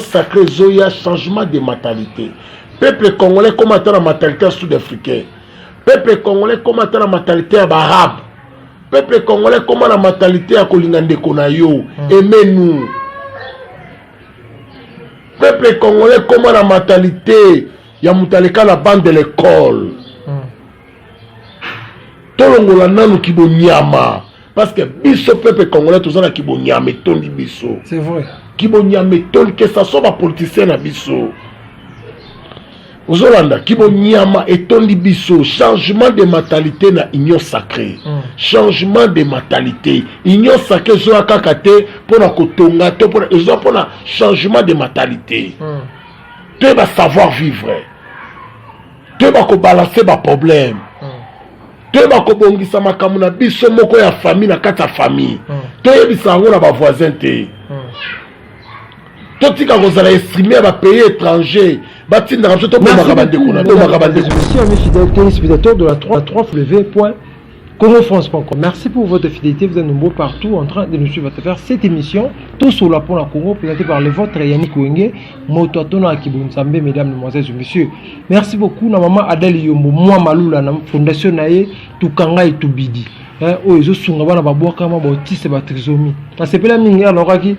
sacré Zoya, changement de mentalité. Peuple congolais comme attend la mentalité sud-africaine. Peuple congolais comme attend la mentalité arabe. Peuple congolais comme la mentalité à Kolingande Konayo. Aimez-nous. Peuple congolais comme la mentalité ya mutaleka la bande de l'école. Tolongola nanu kibonyama. Parce que biso peuple congolais tous en kibonyama tondi biso. C'est vrai. Kibonyama tondi que ça soit politicien na biso. Ozolanda kibonyama tondi biso. Changement de mentalité na union sacrée. Changement de mentalité. Union sacrée zoa kakate pour na kotonga to pour na changement de mentalité. Tu vas savoir vivre. Tu vas balancer ba problème. Tu vas kobongisa makambo na biso moko ya famille na kata famille. Tu yebisa ngo na ba voisin te. Tu tika kozala estimer ba pays étranger. Batinda ka to ba makabande kuna, to makabande kuna. Merci mes fidèles téléspectateurs de la 3w.congofrance.com. Merci pour votre fidélité, vous êtes nombreux partout en train de nous suivre à faire cette émission tout sur la pour la Congo présentée par le vôtre Yannick Wenge, Mototona Kibunzambe, mesdames, mesdemoiselles et messieurs. Merci beaucoup na maman Adèle Yombo, moi Malula na fondation nae Tukanga et Tubidi. Oh ils sont bana babwaka ma bautiste ba trisomi. Na sepela mingi alors qui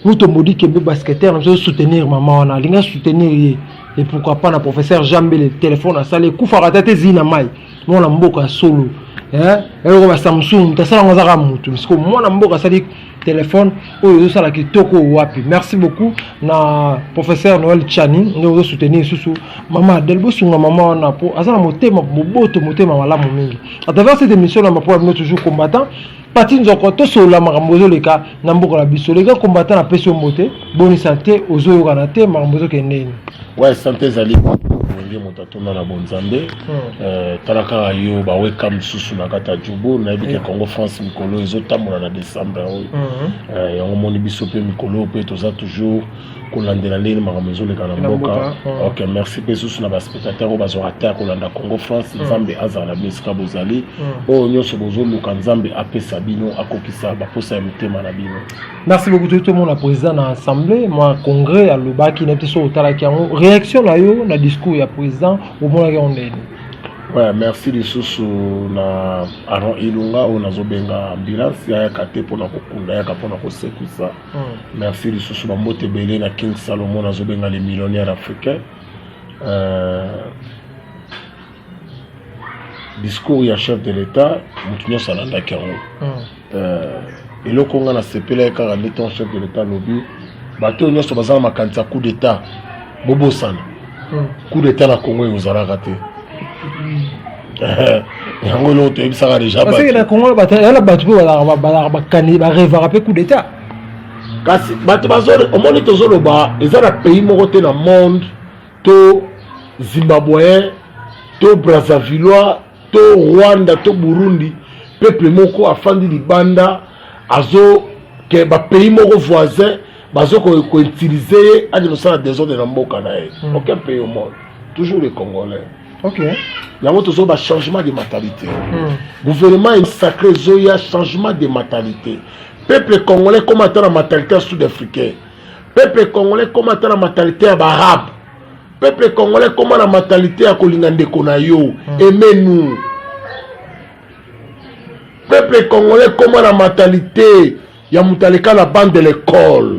nous tomodi kebe basketteur nous soutenir maman on a linga soutenir et pourquoi pas na professeur Jambe le téléphone à saler kufara tete zina mai. Moi na mboka solo. Alors ba Samsung tasala ngazaka mutu parce que moi na mboka sali téléphone oyo sala kitoko wapi. Merci beaucoup na professeur Noël Chani nous soutenir susu maman Delbo sunga maman na po azana motema boboto motema malamu mingi. À travers cette émission na mapo nous toujours combattant parti nzoko to sola makambozo leka na mboka la biso les gars combattant na peso moté bonne santé ozo kana te makambozo keneni. Ouais santé zali ngi motatona na bonzambe talaka yo ba weka msusu na kata jubo na ebike Congo France mikolo ezotambola na décembre oyo yango moni biso pe mikolo pe toza toujours kolandela ndeni makambo ezoleka na mboka. OK merci pe susu na ba spectateurs o bazora ta kolanda Congo France nzambe azala bisika bozali o nyonso bozoluka nzambe apesa bino akokisa ba posa ya mutema na bino. Merci beaucoup tout le monde à président à l'assemblée moi congrès à lobaki na biso otalaki yango réaction na yo na discours ya président au moment là on est. Ouais, merci les sous na Aaron Ilunga on a zobenga ambulance ya kate pour na kokunda ya kapona ko sekusa. Merci les sous ba mbote belé na King Salomon na zobenga les millionnaires africains. Discours ya chef de l'état mutunyo salanda kango. Et le Congo na sepela ka ngandi ton chef de l'état lobi bato nyoso bazala makanisa coup d'état bobo sana. Coup d'état na Congo ezala raté. Yango lo to ebisaka déjà parce que na Congo la batu ba kani ba rêve rapper coup d'état kasi batu bazolo omoni tozolo ba ezala pays moko te na monde to Zimbabwe to Brazzavillois to Rwanda to Burundi peuple moko afandi libanda azo ke ba pays moko voisin bazo ko utiliser à de désordre na mboka na e aucun pays au monde toujours les Congolais. OK. Il y a un changement de mentalité. Gouvernement est sacré Zoya, changement de mentalité. Peuple congolais comme attend la mentalité sud-africaine. Peuple congolais comme attend la mentalité arabe. Peuple congolais comme la mentalité à Kolingande Konayo. Aimez-nous. Peuple congolais comme la mentalité ya mutaleka la bande de l'école.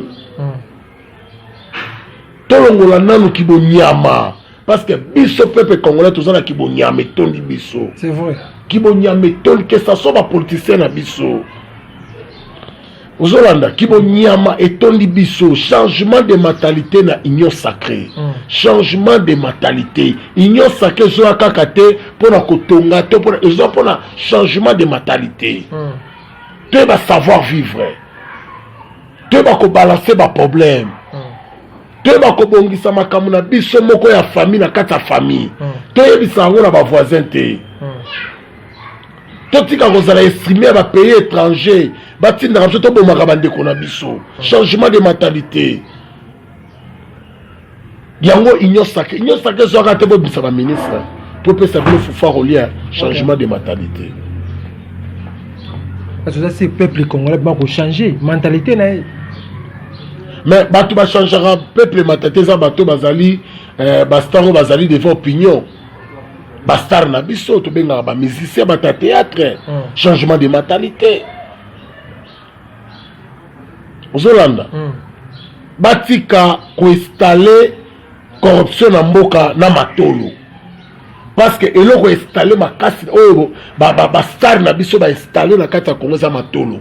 Tolongola nanu kibonyama. Parce que biso peuple congolais tous en kibonyama tondi biso. C'est vrai. Kibonyama tondi que ça soit politicien na biso. Ozolanda kibonyama tondi biso changement de mentalité na union sacrée. Changement de mentalité. Union sacrée zo kakate pour na kotonga to pour pour na changement de mentalité. Tu vas savoir vivre. Tu vas balancer ba problème. Tu vas kobongisa makambo na biso moko ya famille na kata famille. Tu yebisa ngo na ba voisin te. Tu tika kozala estimer ba pays étranger, batinda ka to bomaka bandeko na biso. Changement de mentalité. Yango union sacrée zo ka te bobisa ba ministre. Pour pesa bilo fufa relier changement de mentalité. Parce que ça c'est peuple congolais ba ko changer mentalité na. mais bato ba changera peuple matete za bato bazali bastar bazali devant opinion bastar na biso to benga ba musicien bata théâtre changement de mentalité ozolanda batika ko installer corruption na mboka na matolo parce que eloko installer makasi oyo ba star na biso ba installer na kati ya Congo za matolo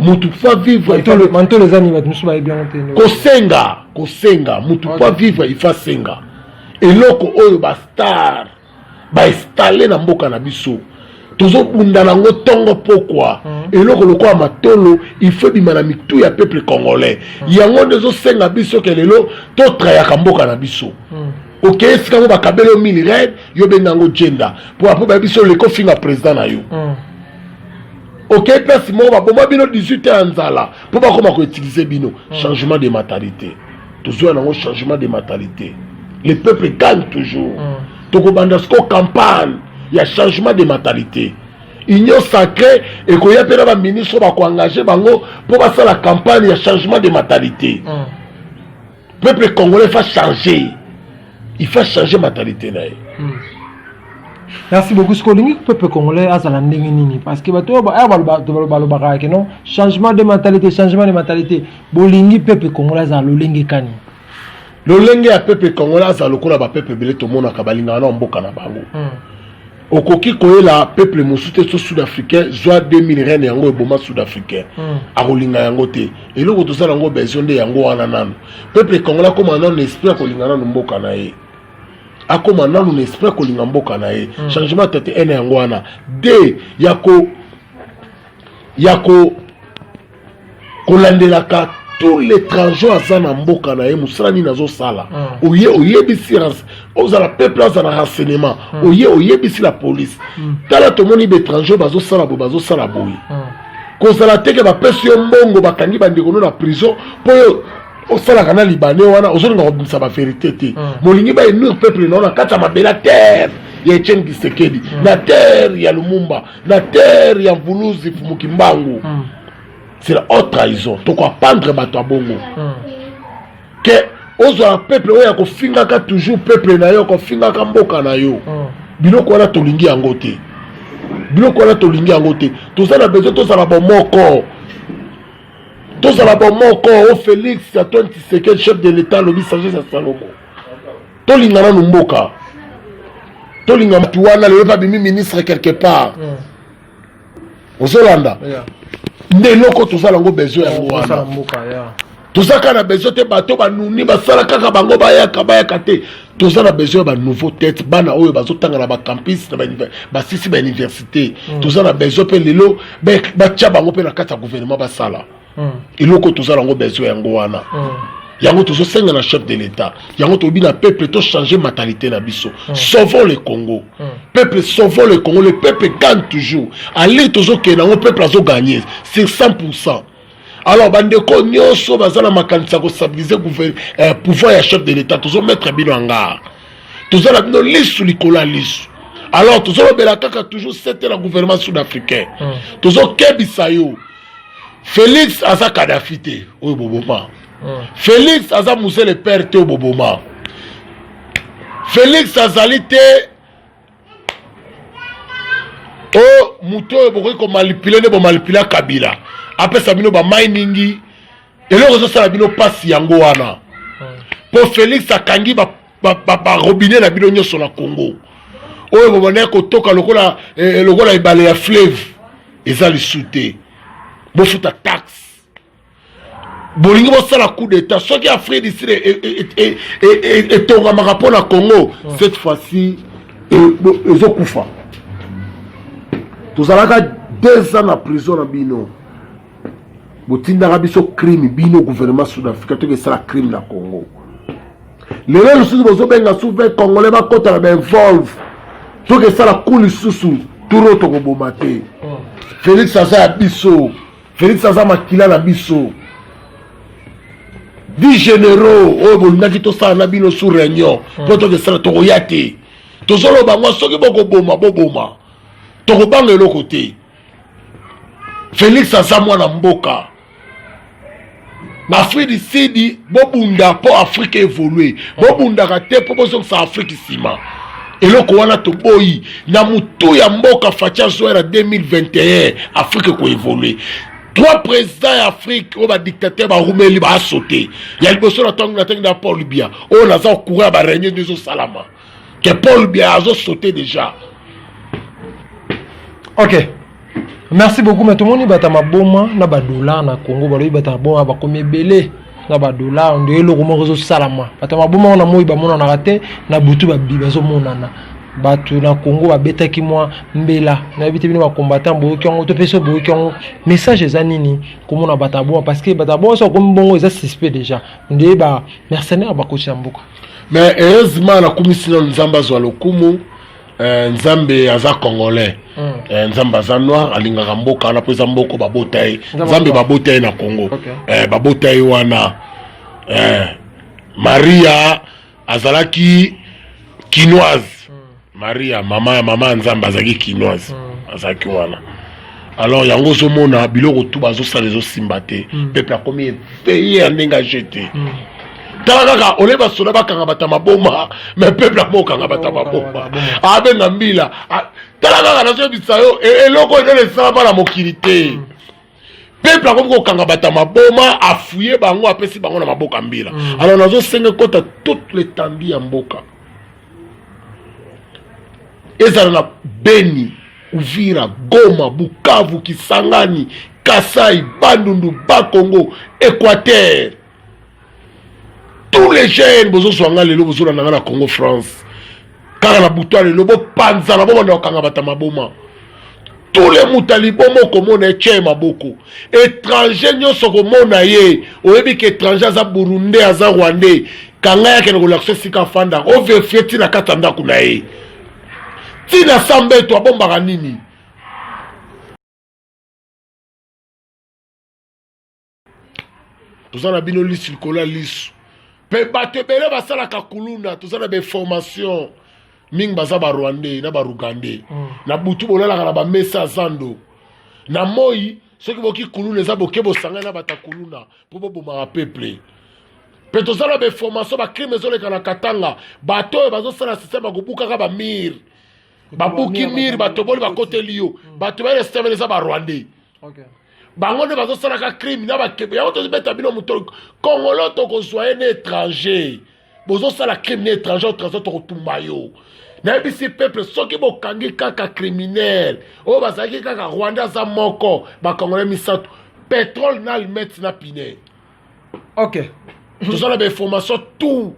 mutu fa vivre mantolo zani ba musu ba bien entendre kosenga mutu fa vivre il fa senga eloko oyo ba star ba installer na mboka na biso tozo bunda nango tongo pourquoi eloko lokwa matolo il faut bimana mitu ya peuple congolais yango ndezo senga biso kelelo to traya mboka na biso ok est-ce que ba kabelo mini red yo benango gender pour après ba biso le ko finga président na yo ok place mo ba bomba bino 18 ans nzala pour ba koma ko utiliser bino changement de mentalité toujours nango changement de mentalité le peuple gagne toujours toko bandasko campagne il y a changement de mentalité. Union sacrée et qu'il y a des ministres qui ont engagé pour passer la campagne, il y a changement de mentalité. Le peuple congolais va changer. Il faut changer de mentalité. Merci beaucoup. Ce que le peuple congolais a parce que non changement de mentalité, changement de mentalité. Bolingi peuple congolais a l'olingi kani. L'olingi a peuple congolais a le cours peuple belé tout le monde a kabalinga na mboka na bango. Okoki koyela peuple mosusu so sud-africain joie 2000 reine yango eboma sud-africain akolinga yango te eloko tosala yango besoin de yango wana nanu peuple congolais akoma nanu esprit akolinga nanu mboka na ye akoma nanu esprit akolinga mboka na ye changement tete ene yango wana de yako kolandelaka tous les étrangers à na mboka na ye musala ni nazo sala oye bisiras ozala peuple azana renseignement oye bisi la police tala to moni étranger bazo sala boyi kozala teke ba pesi mbongo bakangi bandeko na prison po osala kana libanais wana ozolinga kobimisa ba vérité te molingi ba enur peuple na kata mabela terre ya Etienne Tshisekedi na terre ya Lumumba na terre ya Mvuluzi Mukimbangu. C'est la haute trahison. Donc, on pendre bato bongo. Que ozo un peuple oya ko finga ka toujours peuple na yo ko finga ka mboka na yo. Biloko wana tolingi yango te. Biloko wana tolingi yango te. Tozala besoin tozala bon moko. Tozala bon moko o Félix Antoine Tshisekedi chef de l'état lobi sagesse ya Salomo. Tolinga na mboka. Tolinga mtu wana le pas bimi ministre quelque part. Ozolanda. Ndéloko tozala ngo besoin yango wana tozaka na besoin te bato banuni basala kaka bango bayaka te tozala besoin ba nouveau tête bana oyo bazotanga na ba campus na ba sisi ba université tozala besoin pe lelo ba tia bango pe na kati ya gouvernement basala eloko tozala ngo besoin yango wana yango tozosenga na chef de l'état yango tobi na peuple to changer mentalité na biso sauvons le Congo peuple sauvons le Congo le peuple gagne toujours ali tozoke na ngo peuple azo gagner c'est 100%. Alors bandeko nyonso bazana makanisa ko stabiliser pouvoir ya chef de l'état tozo mettre bino en garde tozala bino lisu likola lisu alors tozo bela kaka toujours c'était le gouvernement sud-africain tozo kebisa yo Félix aza Kadhafi te oyo boboma Félix aza Moussé le père te boboma Félix azali te o muto bokoki ko manipuler ne bo manipuler Kabila après ça bino ba miningi eloko zo sala bino passe yango wana po Félix akangi ba robinet na bino nyoso na Congo oyo bobona ko toka lokola ibale ya fleuve ezali soute bofuta taxe bolingi bosala coup d'état soki Afrique d'ici et tongamaka mpo na Congo cette fois-ci ezokufa tozalaka 2 ans na prison na bino botindaka biso crime bino gouvernement sud-africain toki esala crime na Congo lelo lisusu bozobenga souverain congolais bakota na bainvolve toki esala coup lisusu turo tokoboma te Félix aza ya biso Félix aza makila na biso vi généraux oyo bolingaki tosala na bino sous réunion mpo tokesala tokoya te tozoloba ngo soki boboma tokobanga eloko te Félix aza mwana mboka Afrique du Sud bobunda pour Afrique évoluer bobunda kate pour bozo sa Afrique sima eloko wana to boyi na mutu ya mboka fatia zoera 2021 Afrique ko évoluer 3 présidents d'Afrique ou ba dictateur ba rumeli ba sauter ya liboso na tango na Paul Biya o na za courir ba régner de salama que Paul Biya a sauté déjà. OK. Merci beaucoup. Mais tout le monde bata maboma na ba dollar na Congo balobi bata maboma ba komi belé na ba dollar on de eloko mo salama bata maboma na moyi ba mona na raté na butu ba bibazo monana batu na Congo ba betaki moi mbela na bité bino ba combattant bo kiongo to peso bo kiongo message eza nini komona bata bon parce que bata bon so comme bongo eza suspect déjà ndé ba mercenaire ba kocha mboka mais heureusement na komisina nzamba zwa lokumu nzambe aza congolais nzambe aza noir alingaka mboka na pesa mboko babota ye nzambe babota ye na Congo babota ye wana Maria azalaki kinoise Maria mama nzambe azalaki kinoise azalaki wana alors yango zomona biloko tu bazosala ezosima te peuple akomi éveillé andenge jeté talaka oleba sola bakanga bata maboma mais peuple amokanga bata maboma abenga mbila talaka na so bisayo eloko ene sala bana mokilité peuple akomi kokanga bata maboma afuye bango apesi bango na maboka mbila alors nazo senga kota toute l'étendue ya mboka ezala na Beni Uvira Goma Bukavu Kisangani Kasai Bandundu Bakongo Équateur. Tous les jeunes bozo swanga lelo bozo na ngana Congo France kaka na butwa lelo bo panza na bo na kanga bata maboma tous les mutali bomo komona eche maboko étranger nyoso komona ye oyebi ke étranger za Burundi za Rwandais kanga yake na kolakso sika fanda o vérifier na katanda kuna ye tina sambe to bomba nini tozana bino lisi likola lisu pe bato bele basala kakuluna tozana be formation ming baza ba Rwandais na ba Rugandais na butu bolala kana ba mesa zando na moi soki boki kuluna za bokebo sanga na batakuluna po bo ma peuple pe tozana be formation ba crime zole kana katanga bato bazo sala système ko buka ka ba mir babuki mir bato boli ba côté liyo bato ba système za ba Rwandais. OK. Bango ne bazo sala ka crime na ba kebe ya to beta bino muto Congolais to ko soye étranger bozo sala crime étranger étranger to tumba yo na bisi peuple soki bo kangi kaka criminel o bazaki kaka Rwanda za moko ba Congolais misato pétrole na almet na pine. OK. To sala be information tout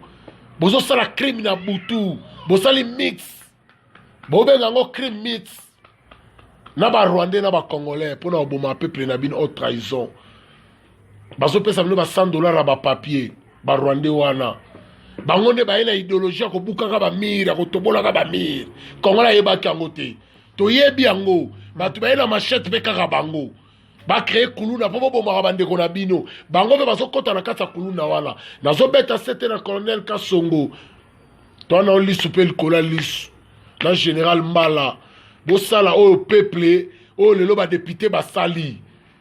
bozo sala crime na butu bosali mix bo benga ngo crime mix na ba Rwandais na ba Congolais pour na oboma peuple na bin haute trahison bazo pesa bino ba $100 na ba papier ba Rwandais wana bango nde ba ina idéologie ko buka ka ba mire ko tobola ka ba mire Congolais yeba kango te to yebi yango ba tu ba ina machette be ka bango ba créer kuluna po bo ma ba ndeko na bino bango be bazo kota na kata kuluna wana nazo beta sete na colonel Kasongo to na oli super kola lis na général Mbala bosala au peuple au lelo ba député ba sali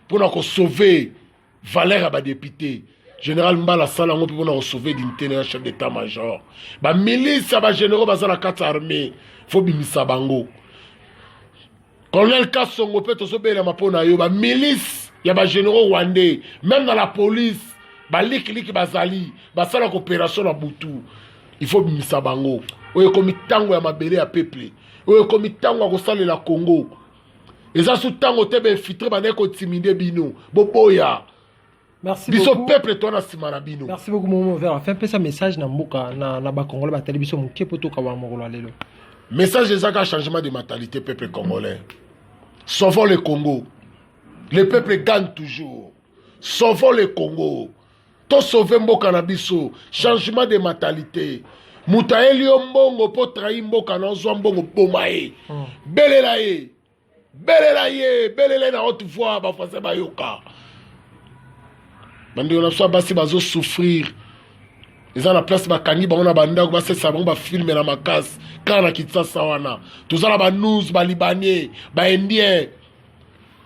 pour na ko sauver valeur ba député général Mbala sala ngo pour na ko sauver dignité na chef d'état major ba milice ba généraux ba sala carte armée faut bimisa bango colonel Kasongo peut to sobela mapona yo ba milice ya ba généraux rwandais même dans la police ba liki bazali ba sala coopération na butu il faut bimisa bango oyo komi tango ya mabele ya peuple oyo komi tango ya kosalela Congo eza su tango te be filtre ba ne ko timide bino boboya. Merci biso beaucoup peuple to na simana bino. Merci beaucoup mon vers fait un message na mboka na ba Congolais ba télévision moké poto ka ba mokolo lelo message ezaka changement de mentalité peuple congolais. Sauvons le Congo. Le peuple gagne toujours. Sauvons le Congo. To sauver mboka na biso, changement de mentalité. Mutaeli mbongo po trahi mboka na zo mbongo bomae. Belela ye. Belela na haute voix ba français ba yoka. Bandi on a basi bazo souffrir. Ils ont la place ba kangi ba ona banda ko ba se sabon ba filmer na makas kana kitsa wana. Tozala ba news ba libanais, ba indien.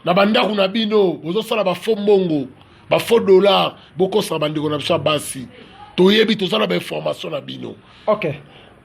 Na banda kuna bino, bozo sala ba fombongo. ba faux dollar boko sa bandeko na biso basi toyebi tozala ba information na bino. Ok.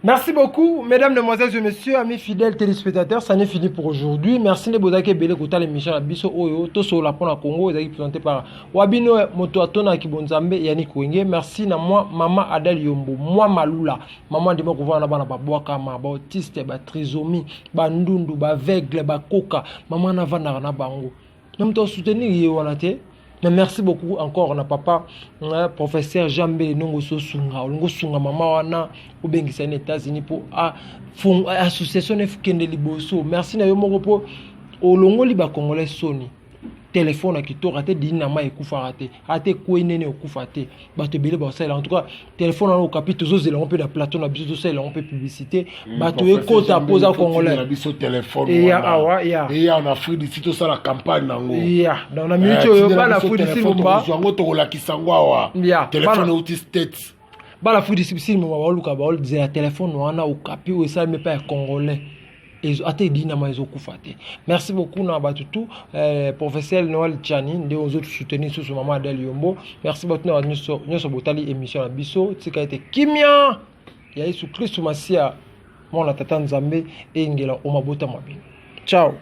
Merci beaucoup, mesdames, demoiselles et messieurs, amis fidèles téléspectateurs. Ça n'est fini pour aujourd'hui. Merci de Bodake Bele Kota l'émission à Biso Oyo, Toso la Pona Congo, présenté par Wabino Motoatona Kibonzambe Yannick Wenge. Merci na moi, Maman Adel Yombo, moi Malula, Maman de Mokova na Babouaka, ma autiste, ba trisomie, ba ndundu, ba aveugle, ba coca, Maman Navana na Bango. Nous t'en soutenir Yéwanate. Mais merci beaucoup encore na papa professeur Jambé Nongo Sosunga Olongo Sunga mama wana obengisa aux États-Unis pour association Fukende Liboso. Merci na yo moko po olongo liba congolais soni téléphone à kito raté dinama ekufa raté raté ko nene okufa té bato belé ba ça en tout cas téléphone au capite zo zela on peut na plateau na biso ça on peut publicité bato ekota posa congolais na biso téléphone et awa ya et en Afrique d'ici tout ça la campagne nango ya dans la minute yo ba la foot d'ici ba zo to la kisangwa wa téléphone au States ba la foot d'ici mo ba luka ba dire téléphone wana au capi ou ça me pas congolais. Merci beaucoup Nabatutu, professeur Noël Tchani, de aux autres soutenir sur Maman Adel Yombo. Merci beaucoup à nous botali émission à Bisso, c'est été Kimia, Yesu Christ Masia, mon Tata Nzambe et Ngela Omabota Mabino. Ciao.